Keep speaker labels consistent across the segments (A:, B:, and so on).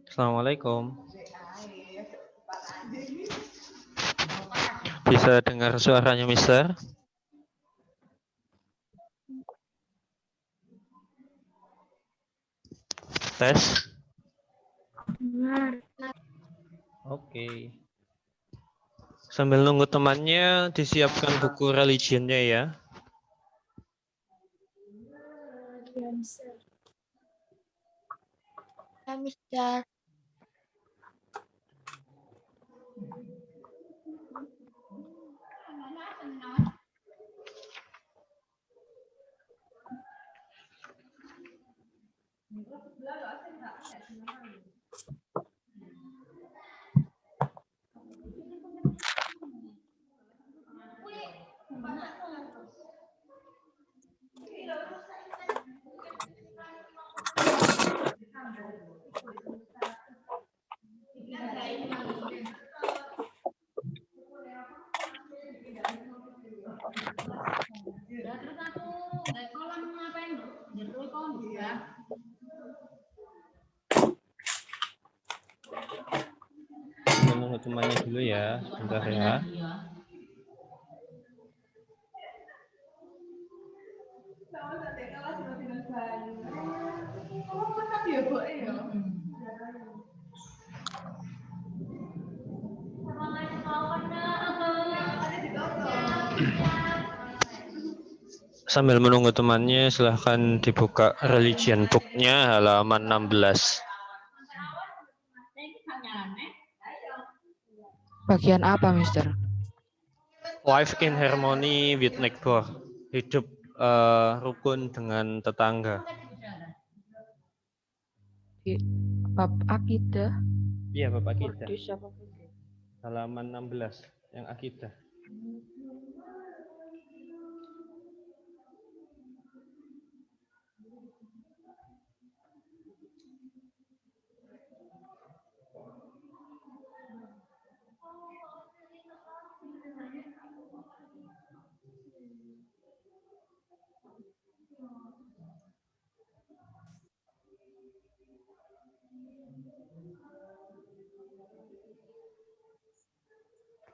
A: Assalamualaikum. Bisa dengar suaranya, Mister? Tes. Oke. Sambil nunggu temannya, disiapkan buku religionnya ya.
B: Ya, Mister.
A: Menunggu temannya dulu ya, sebentar ya. Sambil menunggu temannya, silahkan dibuka religion book-nya halaman 16.
C: Bagian apa, Mister?
A: Life in harmony with neighbor. Hidup rukun dengan tetangga.
C: Di bab akidah.
A: Iya, Bapak akidah.
C: Kudus apa fikih?
A: Halaman 16 yang akidah.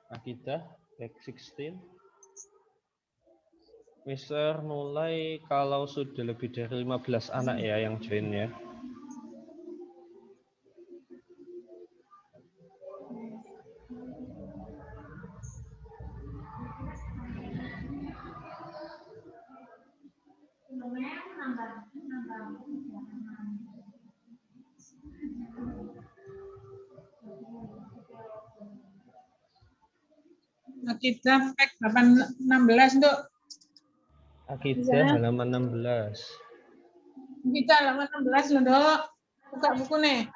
A: Akidah, back 16. Mister mulai kalau sudah lebih dari 15 anak ya yang join ya.
D: Akidah pek 16, Nduk.
A: Akidah halaman 16.
D: Kita halaman 16 loh, Nduk. Buka buku nih.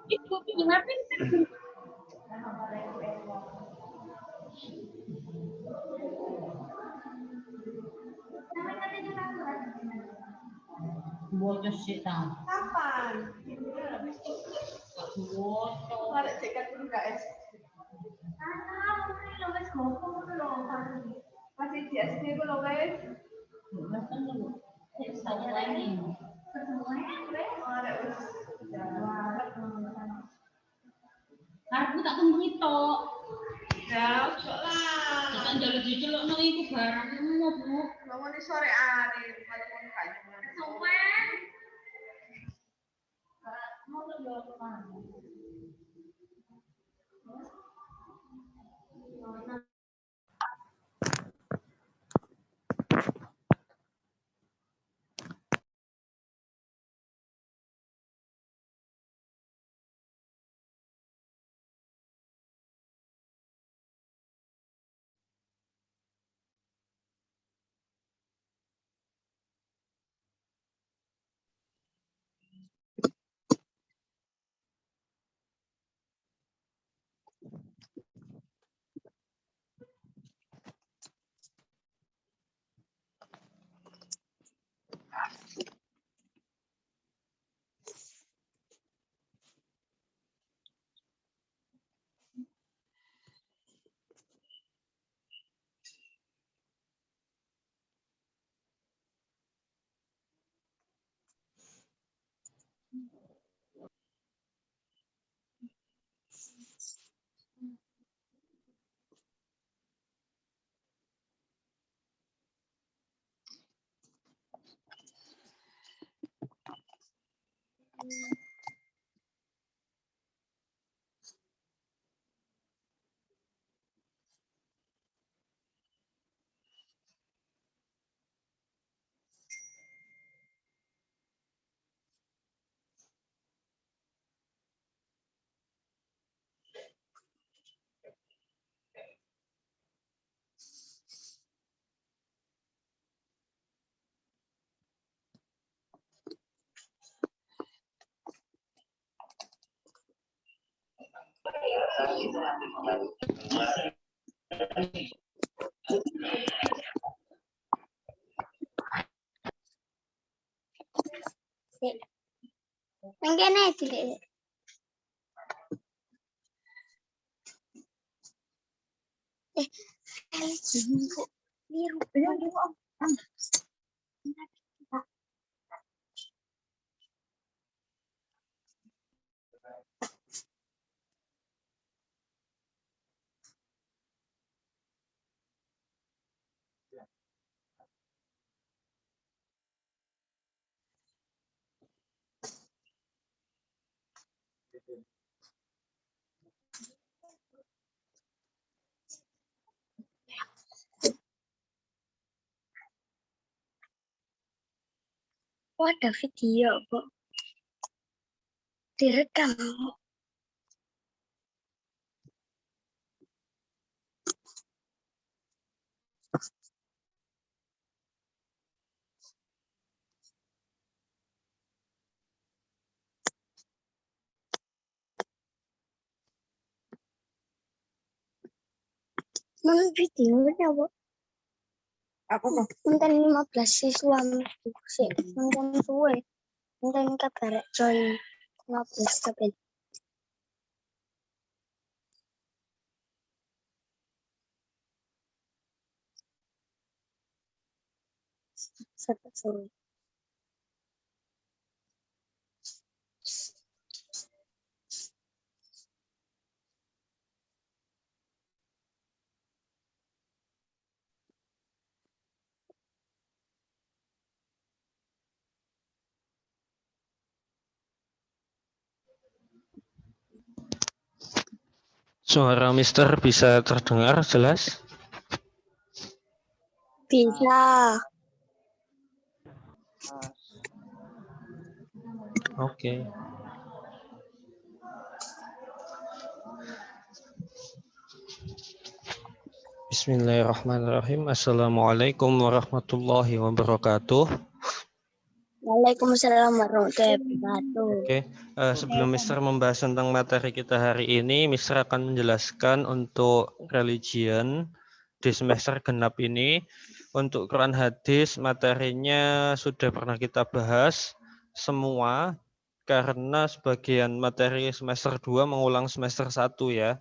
D: Ibu gimana?
E: Bocor sih tahu.
F: Kapan? Ada cekat dulu guys. Masih di SD dulu guys.
E: Aku tak tunggu itu.
F: Ya, kok lah.
E: Jangan jalur diceluk nang iku barang Bu.
F: Bangun di sore hari, walaupun kayaknya. Suwen. Mau jual kemana?
B: Mengkene cilik. Biru. Oh, ada video, Bu. Direkam. Mana videonya, Bu?
F: Apa kok?
B: Konten 15 siswa sih. Konten suwe. Konten kabar join 15 tapi satu suwe.
A: Suara Mister bisa terdengar jelas?
B: Bisa.
A: Oke. Bismillahirrahmanirrahim. Assalamualaikum warahmatullahi wabarakatuh.
B: Waalaikumsalam warahmatullahi wabarakatuh.
A: Oke, sebelum Mister membahas tentang materi kita hari ini, Mister akan menjelaskan untuk religion di semester genap ini. Untuk Quran hadis, materinya sudah pernah kita bahas semua, karena sebagian materi semester 2 mengulang semester 1 ya.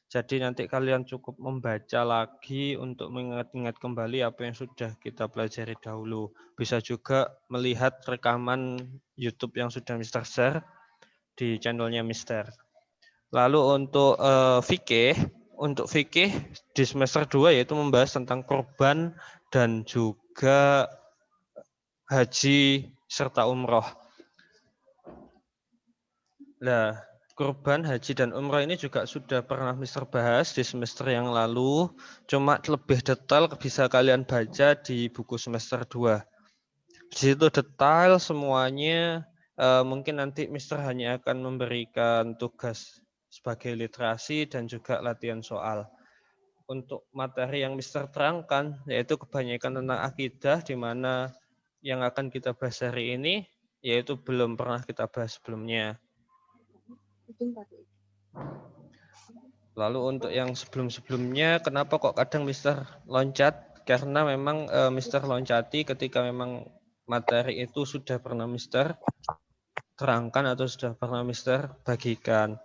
A: Jadi nanti kalian cukup membaca lagi untuk mengingat-ingat kembali apa yang sudah kita pelajari dahulu. Bisa juga melihat rekaman YouTube yang sudah Mister share di channelnya Mister. Lalu untuk fikih di semester 2 yaitu membahas tentang kurban dan juga haji serta umroh. Nah, kurban, haji, dan umroh ini juga sudah pernah Mister bahas di semester yang lalu. Cuma lebih detail bisa kalian baca di buku semester 2. Di situ detail semuanya. Mungkin nanti Mister hanya akan memberikan tugas sebagai literasi dan juga latihan soal. Untuk materi yang Mister terangkan, yaitu kebanyakan tentang akidah, di mana yang akan kita bahas hari ini, yaitu belum pernah kita bahas sebelumnya. Lalu untuk yang sebelum-sebelumnya, kenapa kok kadang Mister loncat? Karena memang Mister loncati ketika memang materi itu sudah pernah Mister terangkan atau sudah pernah Mister bagikan.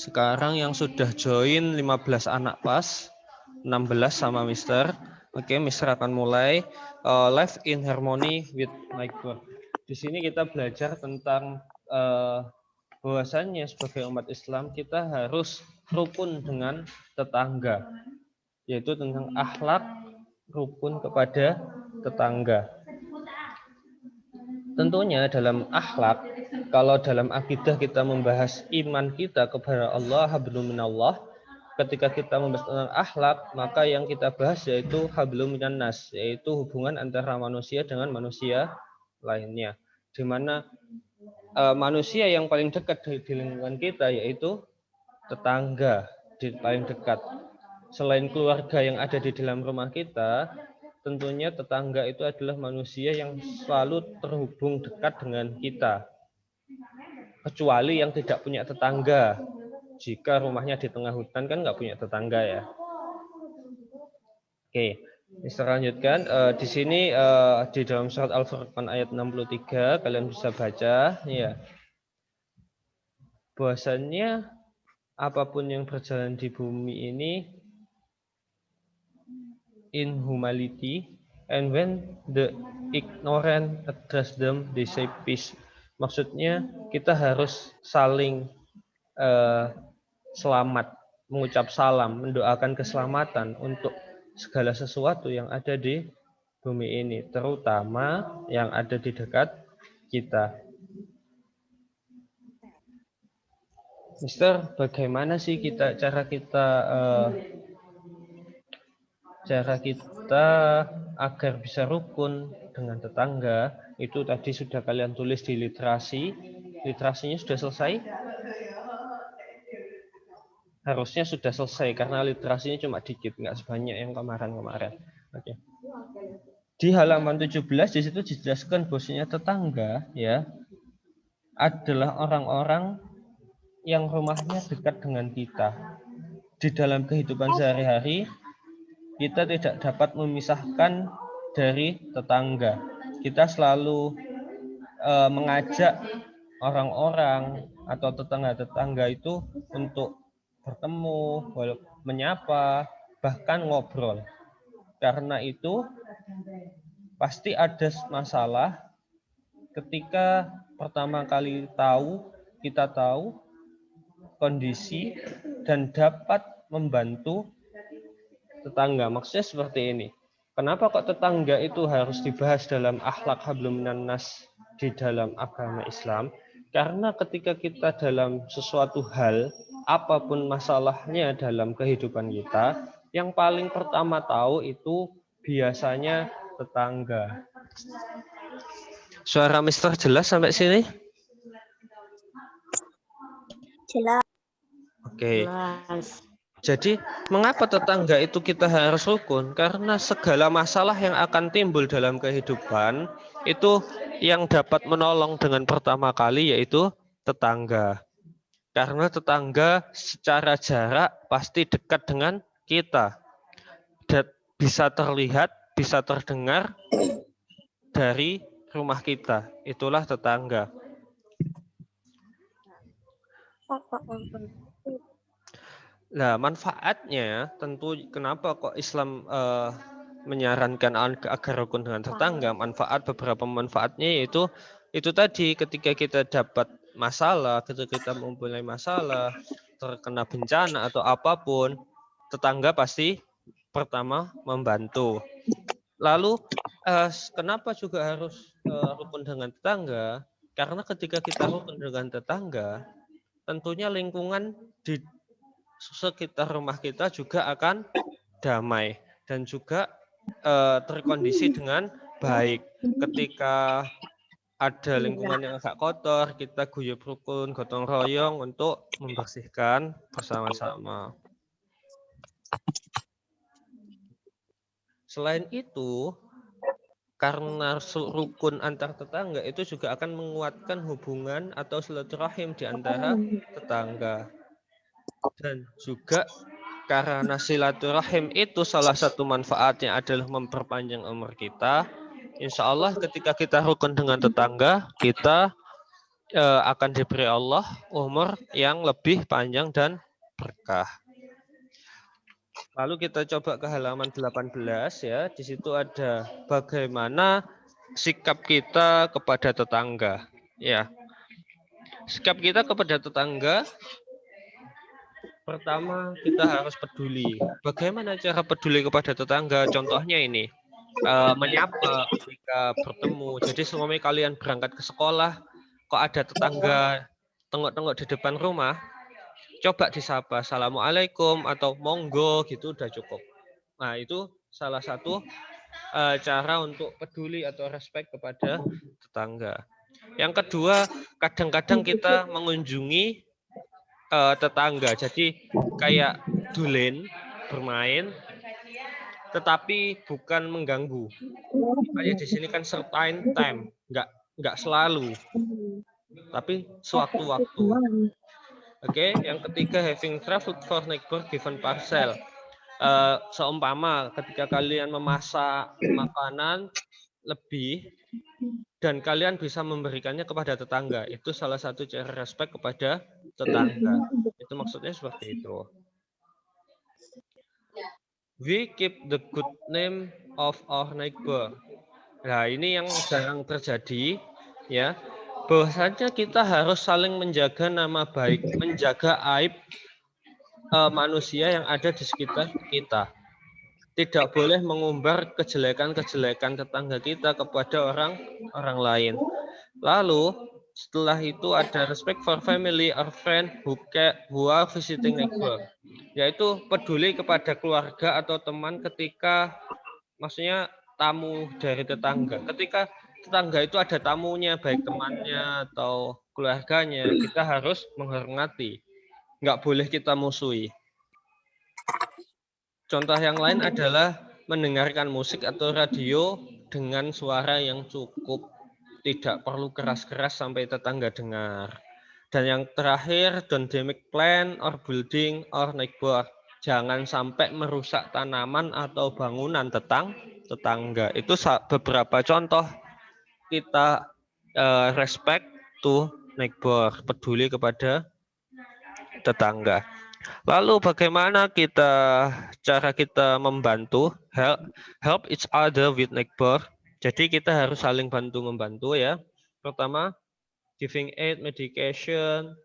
A: Sekarang yang sudah join 15 anak pas, 16 sama Mister. Oke, Mister akan mulai live in harmony with my God. Di sini kita belajar tentang bahwasannya sebagai umat Islam kita harus rukun dengan tetangga, yaitu tentang akhlak rukun kepada tetangga. Tentunya dalam akhlak, kalau dalam akidah kita membahas iman kita kepada Allah, hablum minallah, ketika kita membahas tentang akhlak, maka yang kita bahas yaitu hablum minan nas, yaitu hubungan antara manusia dengan manusia lainnya. Di mana manusia yang paling dekat di lingkungan kita yaitu tetangga paling dekat. Selain keluarga yang ada di dalam rumah kita, tentunya tetangga itu adalah manusia yang selalu terhubung dekat dengan kita. Kecuali yang tidak punya tetangga. Jika rumahnya di tengah hutan kan nggak punya tetangga ya. Oke, kita lanjutkan. Di sini di dalam surat Al-Furqan ayat 63 kalian bisa baca ya. Bahwasannya apapun yang berjalan di bumi ini in humanity, and when the ignorant address them, they say peace. Maksudnya kita harus saling selamat, mengucap salam, mendoakan keselamatan untuk segala sesuatu yang ada di bumi ini, terutama yang ada di dekat kita. Mister, bagaimana sih cara kita agar bisa rukun dengan tetangga? Itu tadi sudah kalian tulis di literasi. Literasinya sudah selesai? Harusnya sudah selesai karena literasinya cuma dikit, nggak sebanyak yang kemarin-kemarin. Oke. Di halaman 17 di situ dijelaskan bahwasanya tetangga ya adalah orang-orang yang rumahnya dekat dengan kita. Di dalam kehidupan sehari-hari kita tidak dapat memisahkan dari tetangga. Kita selalu mengajak orang-orang atau tetangga-tetangga itu untuk bertemu, menyapa, bahkan ngobrol. Karena itu pasti ada masalah ketika pertama kali kita tahu kondisi dan dapat membantu tetangga. Maksudnya seperti ini. Kenapa kok tetangga itu harus dibahas dalam akhlak hablum minan nas di dalam agama Islam? Karena ketika kita dalam sesuatu hal, apapun masalahnya dalam kehidupan kita, yang paling pertama tahu itu biasanya tetangga. Suara Mister jelas sampai sini?
B: Jelas.
A: Oke. Jadi, mengapa tetangga itu kita harus rukun? Karena segala masalah yang akan timbul dalam kehidupan itu yang dapat menolong dengan pertama kali yaitu tetangga. Karena tetangga secara jarak pasti dekat dengan kita. Dan bisa terlihat, bisa terdengar dari rumah kita. Itulah tetangga. Nah, manfaatnya tentu kenapa kok Islam menyarankan agar rukun dengan tetangga? Beberapa manfaatnya yaitu itu tadi ketika kita dapat masalah, ketika kita mempunyai masalah, terkena bencana atau apapun, tetangga pasti pertama membantu. Lalu kenapa juga harus rukun dengan tetangga? Karena ketika kita rukun dengan tetangga, tentunya lingkungan di sekitar rumah kita juga akan damai dan juga terkondisi dengan baik. Ketika ada lingkungan yang agak kotor, kita guyub rukun, gotong royong untuk membersihkan bersama-sama. Selain itu, karena rukun antar tetangga itu juga akan menguatkan hubungan atau silaturahim di antara tetangga. Dan juga karena silaturahim itu salah satu manfaatnya adalah memperpanjang umur kita. Insya Allah ketika kita rukun dengan tetangga, kita akan diberi Allah umur yang lebih panjang dan berkah. Lalu kita coba ke halaman 18 ya. Di situ ada bagaimana sikap kita kepada tetangga. Ya. Sikap kita kepada tetangga, pertama kita harus peduli. Bagaimana cara peduli kepada tetangga? Contohnya ini, menyapa ketika bertemu. Jadi selama kalian berangkat ke sekolah, kok ada tetangga tengok-tengok di depan rumah, coba disapa, assalamualaikum atau monggo gitu udah cukup. Nah itu salah satu cara untuk peduli atau respect kepada tetangga. Yang kedua, kadang-kadang kita mengunjungi tetangga. Jadi kayak dulen, bermain, tetapi bukan mengganggu. Makanya di sini kan certain time, nggak selalu, tapi sewaktu-waktu. Oke, yang ketiga having traveled for neighbor given parcel. Seumpama ketika kalian memasak makanan lebih dan kalian bisa memberikannya kepada tetangga, itu salah satu cara respect kepada tetangga. Itu maksudnya seperti itu. We keep the good name of our neighbor. Nah, ini yang jarang terjadi, ya. Bahwasanya kita harus saling menjaga nama baik, menjaga aib manusia yang ada di sekitar kita. Tidak boleh mengumbar kejelekan-kejelekan tetangga kita kepada orang lain. Lalu setelah itu ada respect for family or friend who are visiting neighbor, yaitu peduli kepada keluarga atau teman ketika maksudnya tamu dari tetangga. Ketika tetangga itu ada tamunya, baik temannya atau keluarganya, kita harus menghormati. Nggak boleh kita musuhi. Contoh yang lain adalah mendengarkan musik atau radio dengan suara yang cukup. Tidak perlu keras-keras sampai tetangga dengar. Dan yang terakhir, don't damage plant or building or neighbor. Jangan sampai merusak tanaman atau bangunan tetangga. Itu beberapa contoh kita respect to neighbor, peduli kepada tetangga. Lalu bagaimana cara kita membantu help each other with neighbor? Jadi kita harus saling bantu-membantu ya. Pertama, giving aid, medication,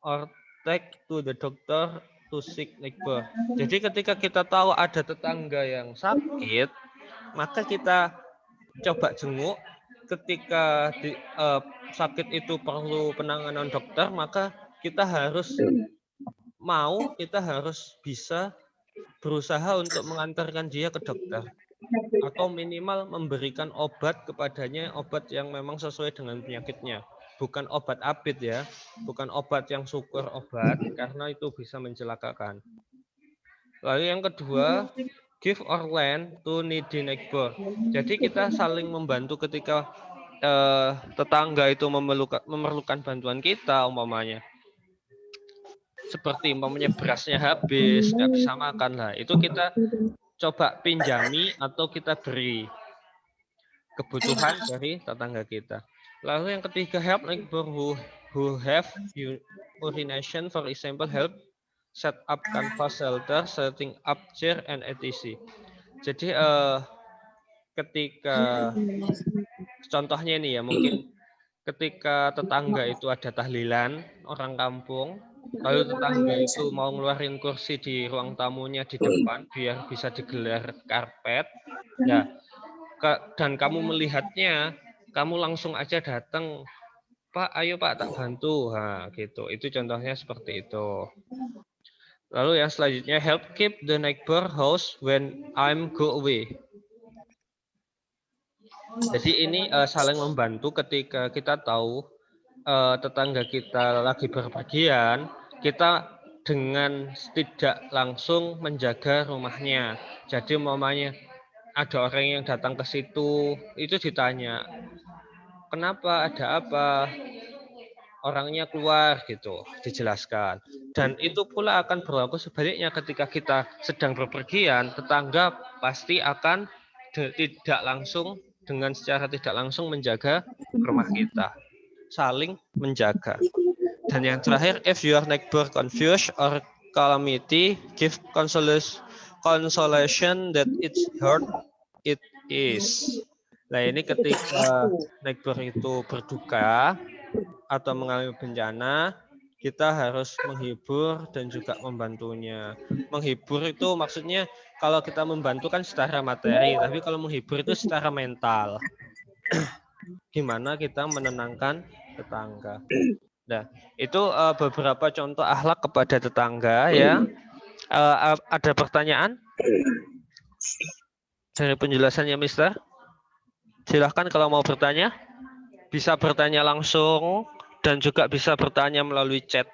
A: or take to the doctor to sick neighbor. Jadi ketika kita tahu ada tetangga yang sakit, maka kita coba jenguk. Ketika sakit itu perlu penanganan dokter, maka kita harus bisa berusaha untuk mengantarkan dia ke dokter. Atau minimal memberikan obat kepadanya, obat yang memang sesuai dengan penyakitnya. Bukan obat abit ya, bukan obat yang syukur obat, karena itu bisa mencelakakan. Lalu yang kedua, give or lend to needy neighbor. Jadi kita saling membantu ketika tetangga itu memerlukan bantuan kita, umpamanya. Seperti umpamanya berasnya habis, nggak bisa makan lah. Itu kita coba pinjami atau kita beri kebutuhan dari tetangga kita. Lalu yang ketiga, help neighbor who have urination, for example, help set up canvas shelter, setting up chair and etc. Jadi ketika contohnya ini ya, mungkin ketika tetangga itu ada tahlilan orang kampung, lalu tetangga itu mau ngeluarin kursi di ruang tamunya di depan biar bisa digelar karpet. Nah, dan kamu melihatnya, kamu langsung aja datang, Pak, ayo Pak, tak bantu. Nah, gitu. Itu contohnya seperti itu. Lalu yang selanjutnya, help keep the neighbor house when I'm go away. Jadi ini saling membantu ketika kita tahu tetangga kita lagi berpergian, kita dengan tidak langsung menjaga rumahnya. Jadi umpamanya ada orang yang datang ke situ, itu ditanya, kenapa, ada apa, orangnya keluar gitu, dijelaskan. Dan itu pula akan berlaku sebaliknya ketika kita sedang berpergian, tetangga pasti akan secara tidak langsung menjaga rumah kita. Saling menjaga. Dan yang terakhir, if your neighbor confused or calamity, give consolation that it's hurt it is. Nah, ini ketika neighbor itu berduka atau mengalami bencana, kita harus menghibur dan juga membantunya. Menghibur itu maksudnya kalau kita membantu kan secara materi, tapi kalau menghibur itu secara mental. Gimana kita menenangkan tetangga. Nah, itu beberapa contoh akhlak kepada tetangga ya. Ada pertanyaan dari penjelasannya, Mister? Silahkan kalau mau bertanya. Bisa bertanya langsung dan juga bisa bertanya melalui chat.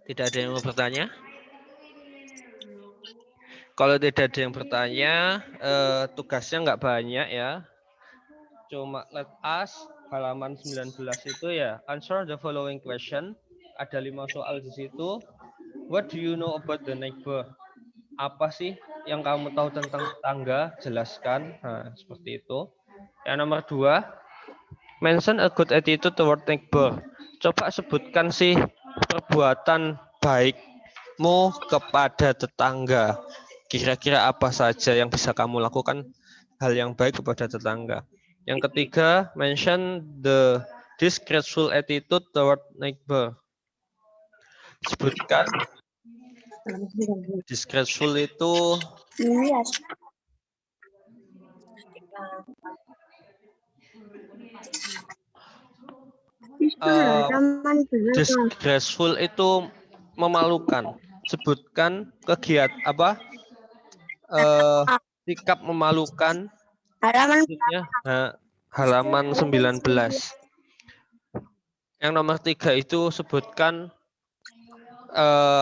A: Tidak ada yang mau bertanya? Kalau tidak ada yang bertanya, tugasnya nggak banyak ya. Cuma let us halaman 19 itu ya. Answer the following question. Ada 5 soal di situ. What do you know about the neighbor? Apa sih yang kamu tahu tentang tetangga? Jelaskan. Nah, seperti itu. Yang nomor 2, mention a good attitude toward neighbor. Coba sebutkan sih perbuatan baikmu kepada tetangga. Kira-kira apa saja yang bisa kamu lakukan hal yang baik kepada tetangga. Yang ketiga, mention the disgraceful attitude toward neighbor. Sebutkan disgraceful itu
B: Iya.
A: disgraceful itu memalukan. Sebutkan kegiatan apa? Sikap memalukan.
B: Halaman
A: Halaman 19. Yang nomor 3 itu sebutkan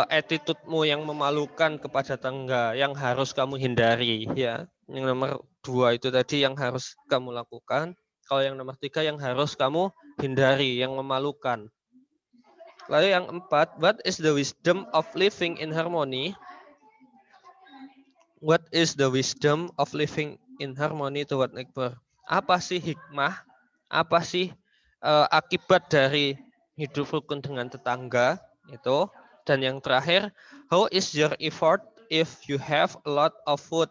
A: attitude-mu yang memalukan kepada tetangga yang harus kamu hindari ya. Yang nomor 2 itu tadi yang harus kamu lakukan. Kalau yang nomor 3 yang harus kamu hindari, yang memalukan. Lalu yang 4, what is the wisdom of living in harmony? What is the wisdom of living in harmony toward neighbor? Apa sih hikmah? Apa sih akibat dari hidup rukun dengan tetangga? Itu. Dan yang terakhir, how is your effort if you have a lot of food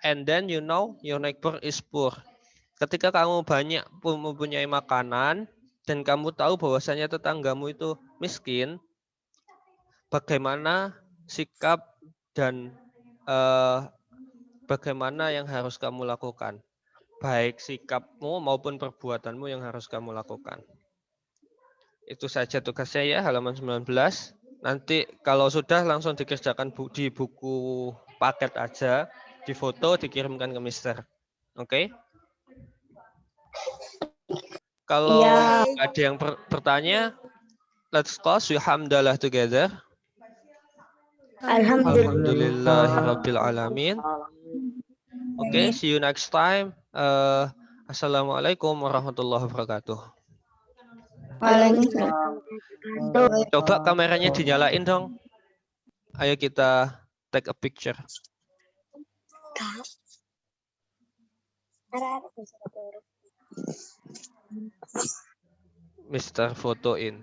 A: and then you know your neighbor is poor? Ketika kamu banyak mempunyai makanan dan kamu tahu bahwasanya tetanggamu itu miskin, bagaimana sikap dan bagaimana yang harus kamu lakukan? Baik sikapmu maupun perbuatanmu yang harus kamu lakukan. Itu saja tugasnya ya, halaman 19. Nanti kalau sudah langsung dikerjakan di buku paket aja, difoto, dikirimkan ke Mister. Oke? Kalau ada yang bertanya, let's close Alhamdulillah together. Alhamdulillahirabbil alamin. Oke, see you next time. Assalamualaikum warahmatullahi wabarakatuh. Coba kameranya dinyalain dong. Ayo kita take a picture. Mister fotoin.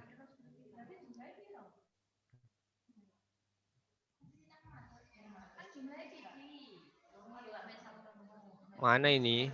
A: Mana ini?